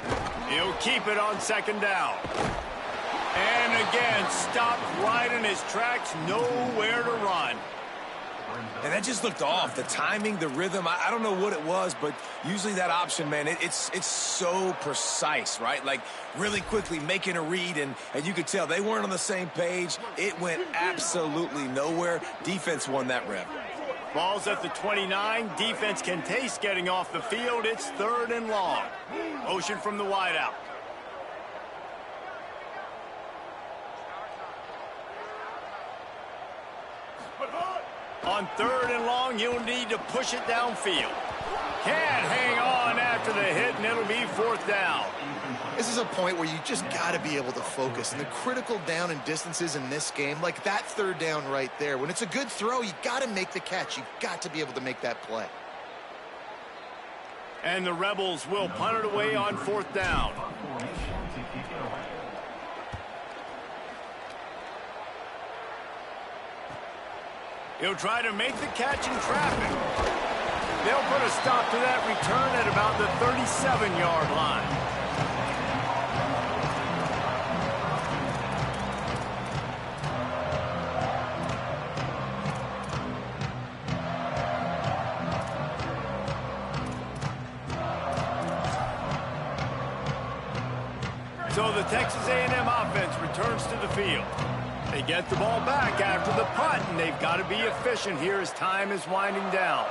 He'll keep it on second down. And again, stopped right in his tracks. Nowhere to run. And that just looked off. The timing, the rhythm, I don't know what it was, but usually that option, man, it's so precise, right? Like really quickly making a read, and you could tell they weren't on the same page. It went absolutely nowhere. Defense won that rep. Ball's at the 29. Defense can taste getting off the field. It's 3rd and long. Motion from the wideout. On 3rd and long, you'll need to push it downfield. Can't hang on after the hit, and it'll be 4th down. This is a point where you just got to be able to focus. And the critical down and distances in this game, like that 3rd down right there, when it's a good throw, you got to make the catch. You've got to be able to make that play. And the Rebels will punt it away on 4th down. He'll try to make the catch in traffic. They'll put a stop to that return at about the 37-yard line. So the Texas A&M offense returns to the field. They get the ball back after the punt, and they've got to be efficient here as time is winding down.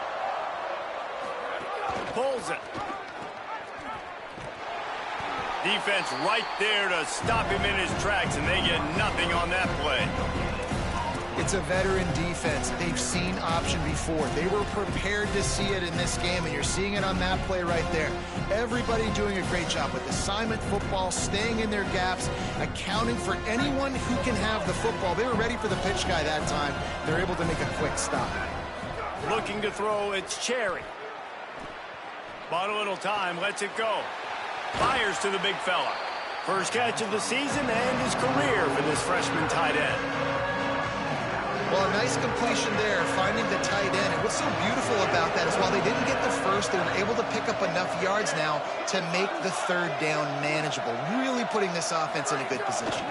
Pulls it. Defense right there to stop him in his tracks, and they get nothing on that play. It's a veteran defense. They've seen option before. They were prepared to see it in this game, and you're seeing it on that play right there. Everybody doing a great job with assignment football, staying in their gaps, accounting for anyone who can have the football. They were ready for the pitch guy that time. They're able to make a quick stop. Looking to throw, it's Cherry. Bought a little time, lets it go. Fires to the big fella. First catch of the season and his career for this freshman tight end. Well, a nice completion there, finding the tight end. And what's so beautiful about that is while they didn't get the first, they were able to pick up enough yards now to make the 3rd down manageable. Really putting this offense in a good position.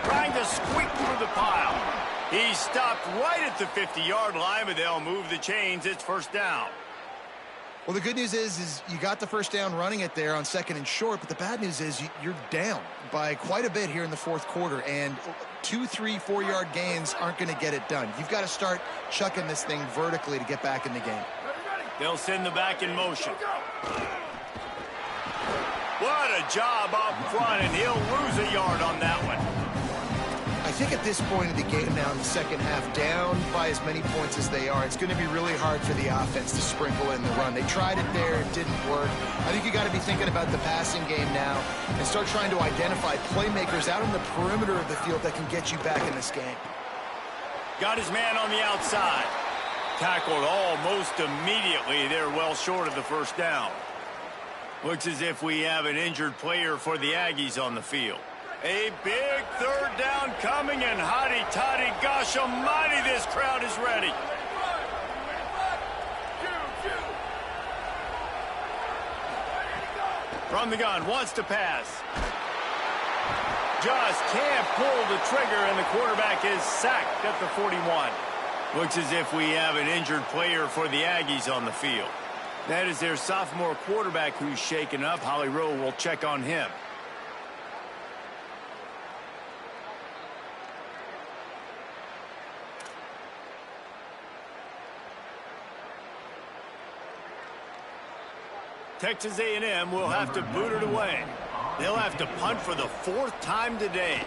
Trying to squeak through the pile. He stopped right at the 50-yard line, but they'll move the chains. It's 1st down. Well, the good news is you got the 1st down running it there on 2nd and short, but the bad news is you're down by quite a bit here in the 4th quarter, and 2, 3, 4-yard gains aren't going to get it done. You've got to start chucking this thing vertically to get back in the game. They'll send the back in motion. What a job up front, and he'll lose a yard on that one. I think at this point of the game now in the second half, down by as many points as they are, it's going to be really hard for the offense to sprinkle in the run. They tried it there, it didn't work. I think you got to be thinking about the passing game now and start trying to identify playmakers out in the perimeter of the field that can get you back in this game. Got his man on the outside. Tackled almost immediately. They're well short of the 1st down. Looks as if we have an injured player for the Aggies on the field. A big 3rd down coming, and hotty-toddy, gosh almighty, this crowd is ready. From the gun, wants to pass. Just can't pull the trigger, and the quarterback is sacked at the 41. Looks as if we have an injured player for the Aggies on the field. That is their sophomore quarterback who's shaken up. Holly Rowe will check on him. Texas A&M will have to boot it away. They'll have to punt for the 4th time today.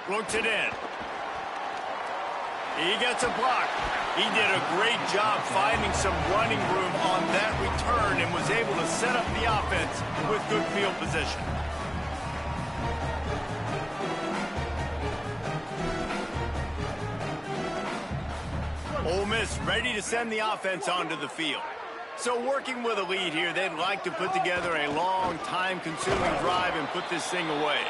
Looks it in. He gets a block. He did a great job finding some running room on that return and was able to set up the offense with good field position. Ole Miss ready to send the offense onto the field. So working with a lead here, they'd like to put together a long, time-consuming drive and put this thing away.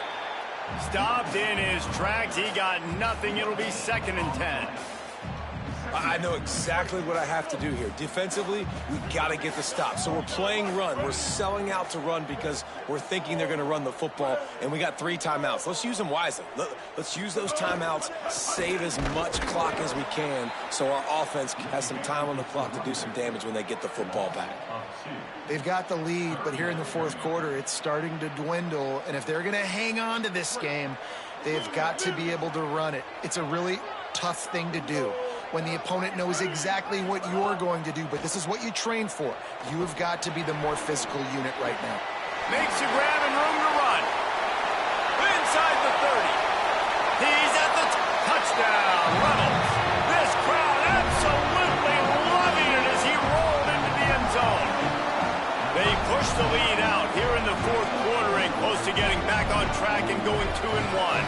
Stopped in his tracks. He got nothing. It'll be 2nd and 10. I know exactly what I have to do here. Defensively, we got to get the stop. So we're playing run. We're selling out to run because we're thinking they're going to run the football, and we got 3 timeouts. Let's use them wisely. Let's use those timeouts, save as much clock as we can so our offense has some time on the clock to do some damage when they get the football back. They've got the lead, but here in the 4th quarter, it's starting to dwindle, and if they're going to hang on to this game, They've got to be able to run it. It's a really tough thing to do when the opponent knows exactly what you're going to do, but this is what you train for. You have got to be the more physical unit right now. Makes a grab and room to run. Inside the 30. He's at the touchdown. Rebels. This crowd absolutely loving it as he rolled into the end zone. They push the lead out here in the fourth quarter and close to getting back on track and going 2-1.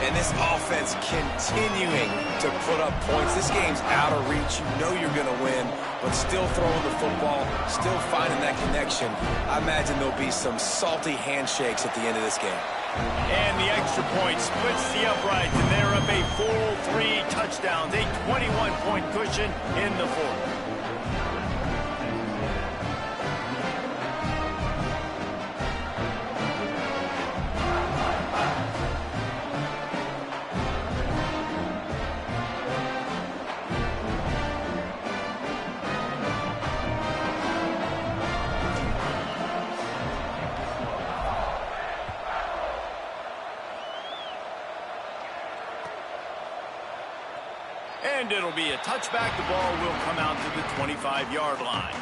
And this offense continuing to put up points. This game's out of reach. You know you're going to win, but still throwing the football, still finding that connection. I imagine there'll be some salty handshakes at the end of this game. And the extra point splits the uprights, and they're up a full 3 touchdowns, a 21-point cushion in the fourth. And it'll be a touchback. The ball will come out to the 25-yard line.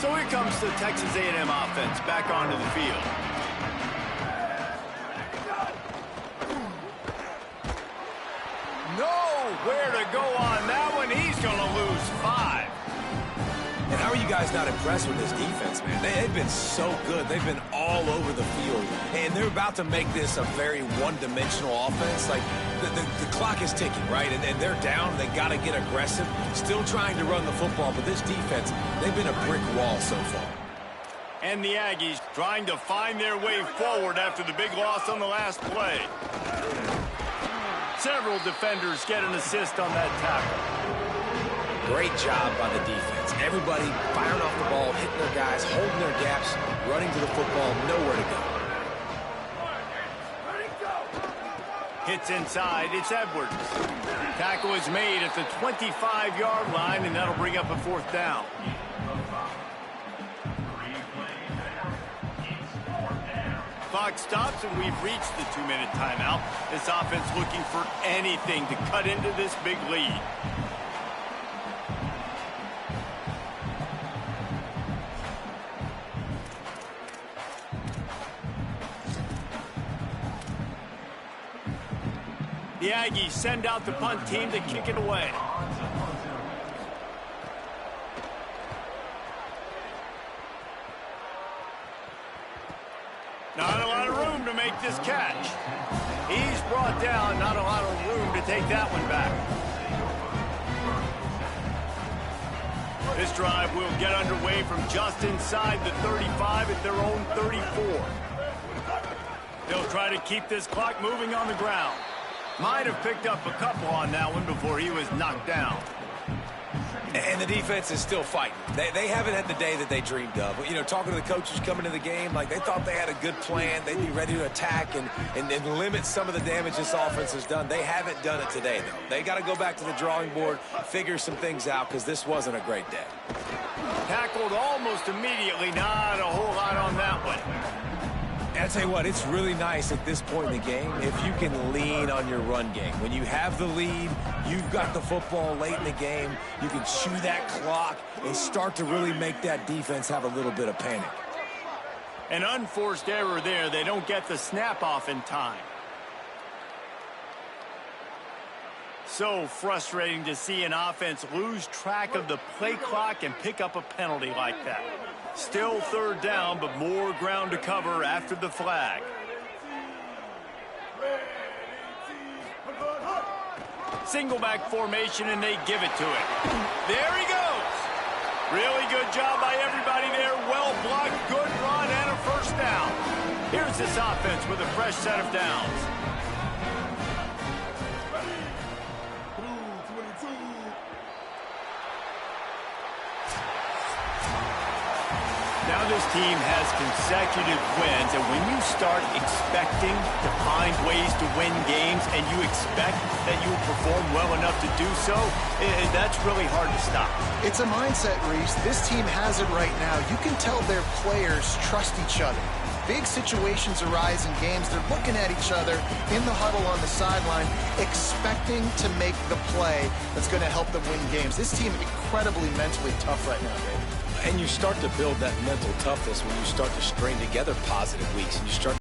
So here comes the Texas A&M offense back onto the field. Nowhere to go on that one. He's going to lose 5. And how are you guys not impressed with this defense, man? They've been so good. They've been all over the field. And they're about to make this a very one-dimensional offense. Like, the clock is ticking, right? And they're down. They got to get aggressive. Still trying to run the football. But this defense, they've been a brick wall so far. And the Aggies trying to find their way forward after the big loss on the last play. Several defenders get an assist on that tackle. Great job by the defense. Everybody firing off the ball, hitting their guys, holding their gaps, running to the football, nowhere to go. Hits inside, it's Edwards. Tackle is made at the 25-yard line, and that'll bring up a 4th down. Clock stops, and we've reached the 2-minute timeout. This offense looking for anything to cut into this big lead. The Aggies send out the punt team to kick it away. Not a lot of room to make this catch. He's brought down, not a lot of room to take that one back. This drive will get underway from just inside the 35 at their own 34. They'll try to keep this clock moving on the ground. Might have picked up a couple on that one before he was knocked down. And the defense is still fighting. They haven't had the day that they dreamed of. You know, talking to the coaches coming to the game, like they thought they had a good plan. They'd be ready to attack and limit some of the damage this offense has done. They haven't done it today, though. They got to go back to the drawing board, figure some things out, because this wasn't a great day. Tackled almost immediately. Not a whole lot on that one. And I tell you what, it's really nice at this point in the game if you can lean on your run game. When you have the lead, you've got the football late in the game, you can chew that clock and start to really make that defense have a little bit of panic. An unforced error there. They don't get the snap off in time. So frustrating to see an offense lose track of the play clock and pick up a penalty like that. Still 3rd down, but more ground to cover after the flag. Single back formation, and they give it to it. There he goes. Really good job by everybody there. Well blocked, good run, and a 1st down. Here's this offense with a fresh set of downs. Down this team has consecutive wins, and when you start expecting to find ways to win games and you expect that you will perform well enough to do so, that's really hard to stop. It's a mindset, Reese. This team has it right now. You can tell their players trust each other. Big situations arise in games. They're looking at each other in the huddle on the sideline, expecting to make the play that's going to help them win games. This team is incredibly mentally tough right now, Dave. And you start to build that mental toughness when you start to string together positive weeks and you start